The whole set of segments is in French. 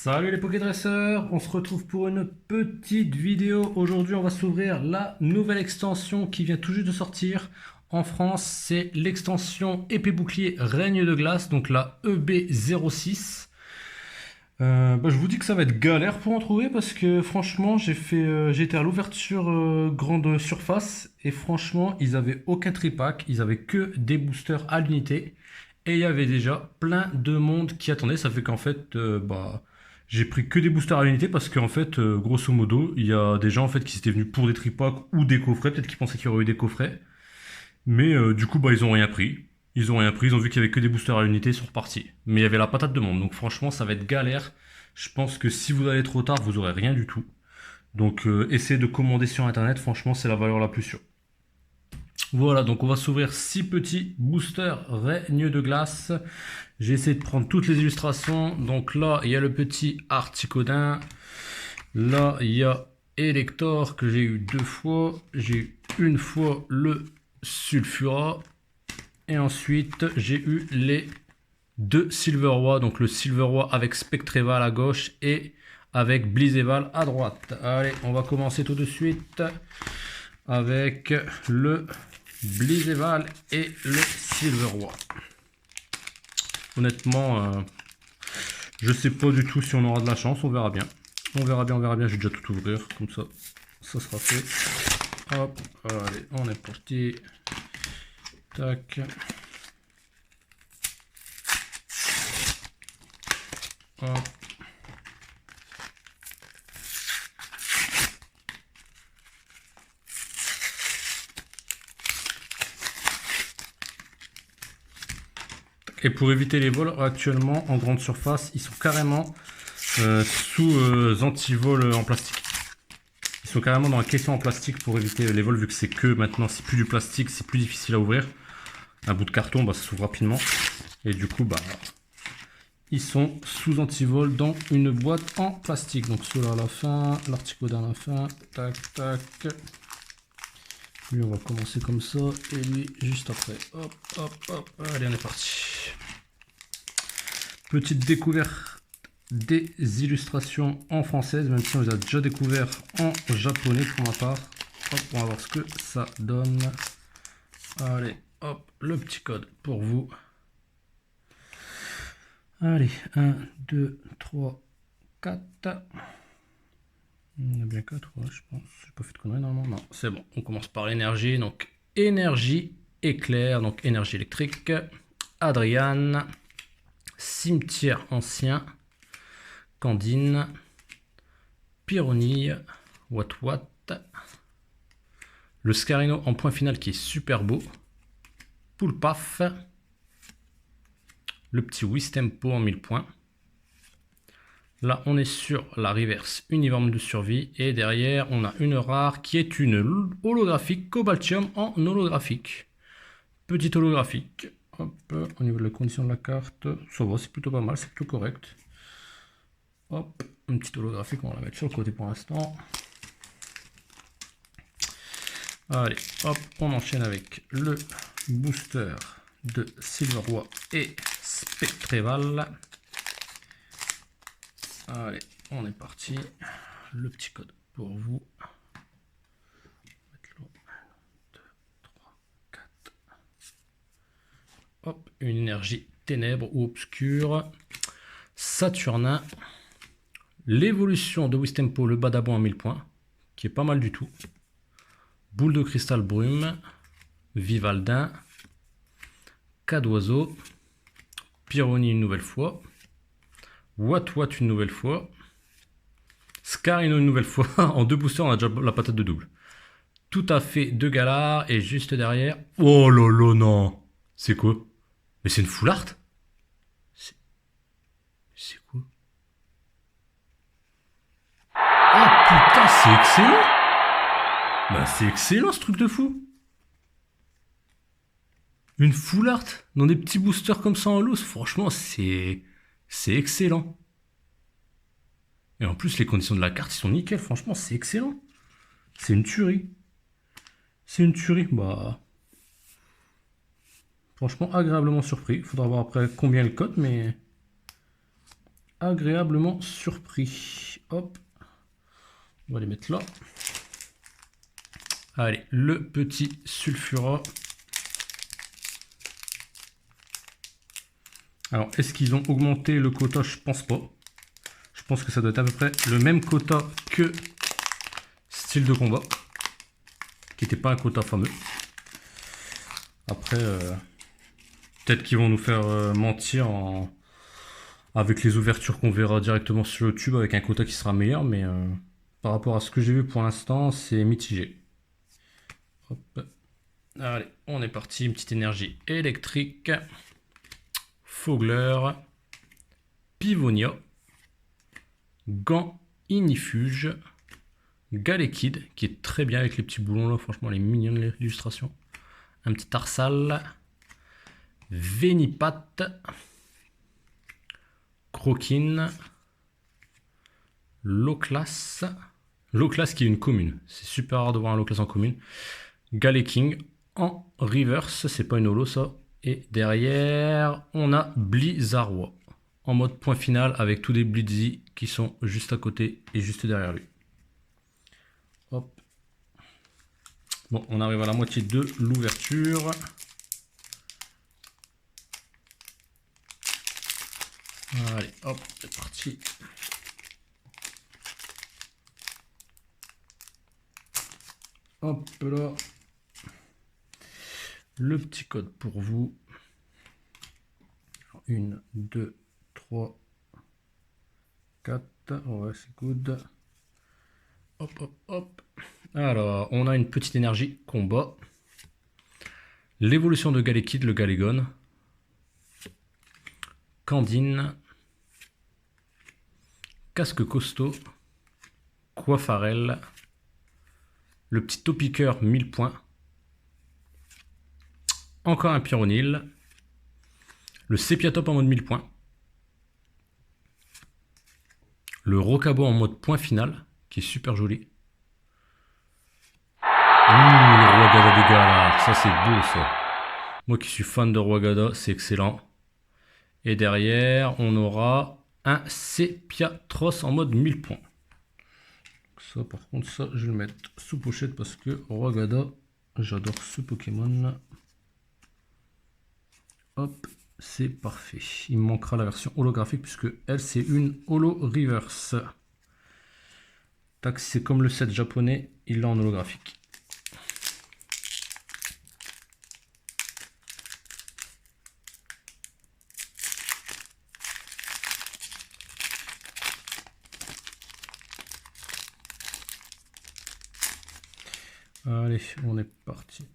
Salut les Pokédresseurs, on se retrouve pour une petite vidéo. Aujourd'hui, on va s'ouvrir la nouvelle extension qui vient tout juste de sortir. En France, c'est l'extension épée bouclier règne de glace, donc la EB06. Je vous dis que ça va être galère pour en trouver parce que franchement, j'ai été à l'ouverture grande surface et franchement, ils avaient aucun tripack, ils avaient que des boosters à l'unité et il y avait déjà plein de monde qui attendait. Ça fait qu'en fait, j'ai pris que des boosters à l'unité parce qu'en fait, grosso modo, il y a des gens en fait qui s'étaient venus pour des tripacks ou des coffrets, peut-être qu'ils pensaient qu'il y aurait eu des coffrets, mais du coup, ils ont rien pris. Ils ont rien pris, ils ont vu qu'il y avait que des boosters à l'unité, ils sont repartis. Mais il y avait la patate de monde, donc franchement, ça va être galère. Je pense que si vous allez trop tard, vous aurez rien du tout. Donc essayez de commander sur internet, franchement, c'est la valeur la plus sûre. Voilà, donc on va s'ouvrir 6 petits boosters règne de glace. J'ai essayé de prendre toutes les illustrations. Donc là, il y a le petit Articodin. Là, il y a Elector que j'ai eu 2 fois. J'ai eu une fois le Sulfura. Et ensuite, j'ai eu les 2 Silveroi. Donc le Silveroi avec Spectreval à gauche et avec Blizeval à droite. Allez, on va commencer tout de suite avec le Blizeval et le Silveroi. Honnêtement, je sais pas du tout si on aura de la chance, on verra bien. On verra bien, on verra bien. Je vais déjà tout ouvrir, comme ça, ça sera fait. Hop, allez, on est parti. Tac. Hop. Et pour éviter les vols, actuellement, en grande surface, ils sont carrément sous anti-vol en plastique. Ils sont carrément dans un caisson en plastique pour éviter les vols, vu que c'est que maintenant, c'est plus du plastique, c'est plus difficile à ouvrir. Un bout de carton, ça s'ouvre rapidement. Et du coup, ils sont sous anti-vol dans une boîte en plastique. Donc ceux-là à la fin, l'Articodin à la fin, tac, tac. Lui, on va commencer comme ça, et lui, juste après. Hop, hop, hop, allez, on est parti. Petite découverte des illustrations en française, même si on les a déjà découvert en japonais pour ma part. Hop, on va voir ce que ça donne. Allez, hop, le petit code pour vous. Allez, 1, 2, 3, 4. Il y en a bien 4, ouais, je pense. J'ai pas fait de conneries normalement. Non, c'est bon. On commence par l'énergie. Donc, énergie éclair, donc énergie électrique. Adrian. Cimetière ancien. Candine. Pyronille. Wat. Le Scarino en point final qui est super beau. Poulpaf. Le petit Wistempo en 1000 points. Là, on est sur la reverse uniforme de survie. Et derrière, on a une rare qui est une holographique Cobaltium en holographique. Petite holographique. Hop, au niveau de la condition de la carte, ça va, c'est plutôt pas mal, c'est plutôt correct. Hop, une petite holographique, on va la mettre sur le côté pour l'instant. Allez, hop, on enchaîne avec le booster de Silveroi et Spectreval. Allez, on est parti. Le petit code pour vous. 1, 2, 3, 4. Hop, une énergie ténèbres ou obscure. Saturnin. L'évolution de Wistempo, le Badabon à 1000 points, qui est pas mal du tout. Boule de cristal brume. Vivaldin. Cadoiseau. Pyronie une nouvelle fois. Wat une nouvelle fois. Scarino une nouvelle fois. En 2 boosters, on a déjà la patate de double. Tout à fait 2 galards. Et juste derrière. Oh là là, non. C'est quoi? Mais c'est une full art? C'est quoi? Oh putain, c'est excellent! C'est excellent ce truc de fou! Une full art dans des petits boosters comme ça en loose, franchement, c'est excellent. Et en plus, les conditions de la carte, ils sont nickel. Franchement, c'est excellent. C'est une tuerie. C'est une tuerie. Franchement, agréablement surpris. Il faudra voir après combien le code, mais agréablement surpris. Hop, on va les mettre là. Allez, le petit Sulfura. Alors, est-ce qu'ils ont augmenté le quota? Je pense pas. Je pense que ça doit être à peu près le même quota que style de combat, qui n'était pas un quota fameux. Après, peut-être qu'ils vont nous faire mentir avec les ouvertures qu'on verra directement sur YouTube avec un quota qui sera meilleur, mais par rapport à ce que j'ai vu pour l'instant, c'est mitigé. Hop. Allez, on est parti, une petite énergie électrique. Fogler, Pivonia, Gant Inifuge, Galekid, qui est très bien avec les petits boulons là, franchement elle est mignonne l'illustration. Un petit Tarsal, Venipat, Crokin, Loclas, Loclas qui est une commune, c'est super rare de voir un Loclas en commune, Galeking en reverse, c'est pas une holo ça, et derrière on a Blizzarwa en mode point final avec tous des Blizzy qui sont juste à côté et juste derrière lui. Hop. Bon, on arrive à la moitié de l'ouverture. Allez, hop, c'est parti. Hop là. Le petit code pour vous. 1, 2, 3, 4. Ouais, c'est good. Hop, hop, hop. Alors, on a une petite énergie combat. L'évolution de Galekid, le Galégon. Candine. Casque costaud. Coiffarel. Le petit Topiqueur 1000 points. Encore un Pyronil. Le Sépiatop en mode 1000 points. Le Rocabo en mode point final, qui est super joli. Ouh, le Rwagada de Galar, ça c'est beau ça. Moi qui suis fan de Rwagada, c'est excellent. Et derrière, on aura un Sepiatros en mode 1000 points. Ça par contre, ça je vais le mettre sous pochette parce que Rwagada, j'adore ce Pokémon. Hop, c'est parfait. Il me manquera la version holographique puisque elle c'est une holo reverse. Tac, c'est comme le set japonais, il l'a en holographique. Allez, on est parti.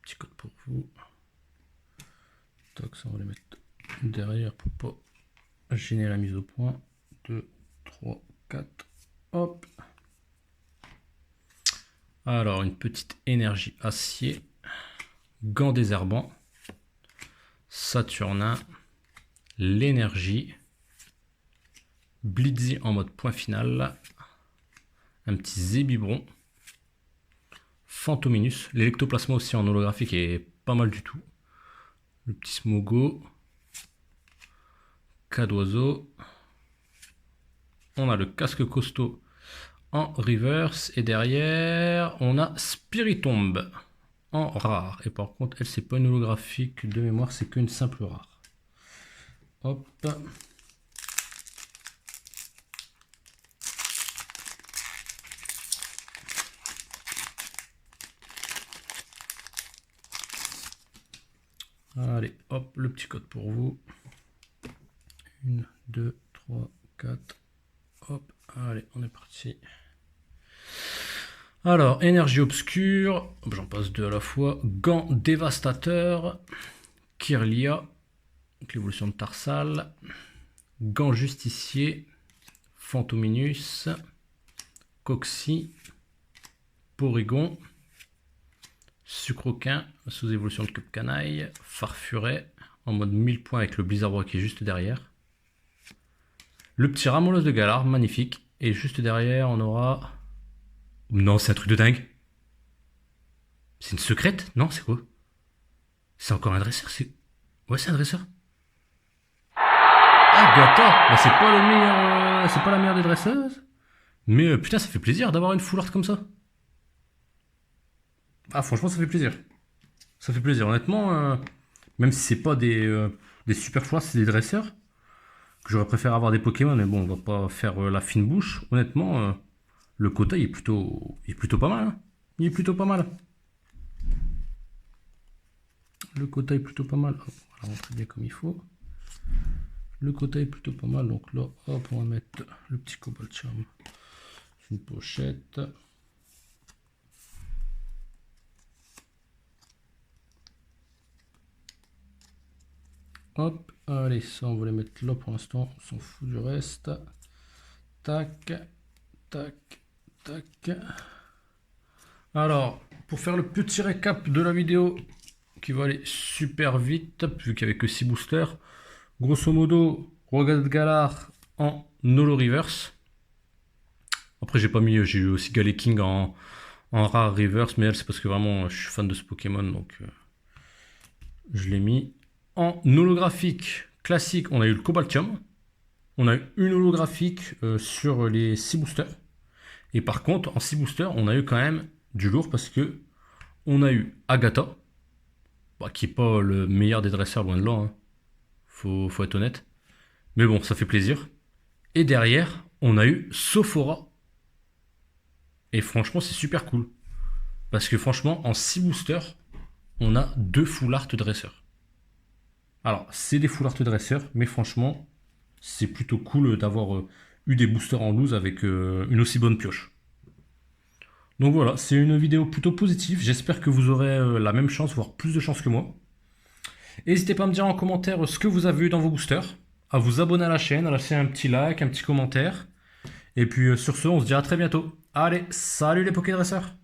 Petit code pour vous. Tac, ça on va les mettre derrière pour pas gêner la mise au point. 2, 3, 4. Hop. Alors, une petite énergie acier. Gant désherbant. Saturnin. L'énergie. Blitzy en mode point final. Un petit Zébibron. Fantominus. L'électoplasma aussi en holographique est pas mal du tout. Le petit Smogo. Cadoiseau. On a le casque costaud en reverse. Et derrière, on a Spiritomb en rare. Et par contre, elle, c'est pas une holographique de mémoire, c'est qu'une simple rare. Hop. Allez, hop, le petit code pour vous. 1, 2, 3, 4. Hop, allez, on est parti. Alors, énergie obscure, j'en passe deux à la fois. Gant dévastateur, Kirlia, l'évolution de Tarsal. Gant justicier, Fantominus, Coxy, Porygon, Sucroquin, sous évolution de Canaille, Farfuret, en mode 1000 points avec le Blizzardois qui est juste derrière. Le petit Ramolos de Galar, magnifique. Et juste derrière, on aura... Non, c'est un truc de dingue. C'est une secrète? Non, c'est quoi? C'est encore un dresseur? Ouais, c'est un dresseur. Agatha, bah, c'est pas le meilleur, c'est pas la meilleure des dresseuses. Mais putain, ça fait plaisir d'avoir une full art comme ça. Ah, franchement, ça fait plaisir. Ça fait plaisir, honnêtement. Même si c'est pas des super full art, c'est des dresseurs. Que j'aurais préféré avoir des Pokémon, mais bon, on va pas faire la fine bouche. Honnêtement, le quota il est plutôt pas mal. Hein. Il est plutôt pas mal. Le quota est plutôt pas mal. Hop, on va rentrer bien comme il faut. Le quota est plutôt pas mal. Donc là, hop, on va mettre le petit Cobalt Charm. Une pochette. Hop, allez, ça on va les mettre là pour l'instant, on s'en fout du reste. Tac, tac, tac. Alors, pour faire le petit récap de la vidéo, qui va aller super vite, vu qu'il n'y avait que 6 boosters. Grosso modo, Rogue Galar en Holo Reverse. Après, j'ai pas mis, j'ai eu aussi Galeking en rare Reverse, mais elle, c'est parce que vraiment, je suis fan de ce Pokémon, donc je l'ai mis. En holographique classique, on a eu le Cobaltium. On a eu une holographique sur les 6 boosters. Et par contre, en 6 boosters, on a eu quand même du lourd parce que on a eu Agatha, bah, qui n'est pas le meilleur des dresseurs, loin de là. Hein. Faut être honnête. Mais bon, ça fait plaisir. Et derrière, on a eu Sophora. Et franchement, c'est super cool. Parce que franchement, en 6 boosters, on a 2 full art dresseurs. Alors, c'est des full art dresseurs, mais franchement, c'est plutôt cool d'avoir eu des boosters en loose avec une aussi bonne pioche. Donc voilà, c'est une vidéo plutôt positive. J'espère que vous aurez la même chance, voire plus de chance que moi. N'hésitez pas à me dire en commentaire ce que vous avez eu dans vos boosters, à vous abonner à la chaîne, à lâcher un petit like, un petit commentaire. Et puis sur ce, on se dit à très bientôt. Allez, salut les Pokédresseurs!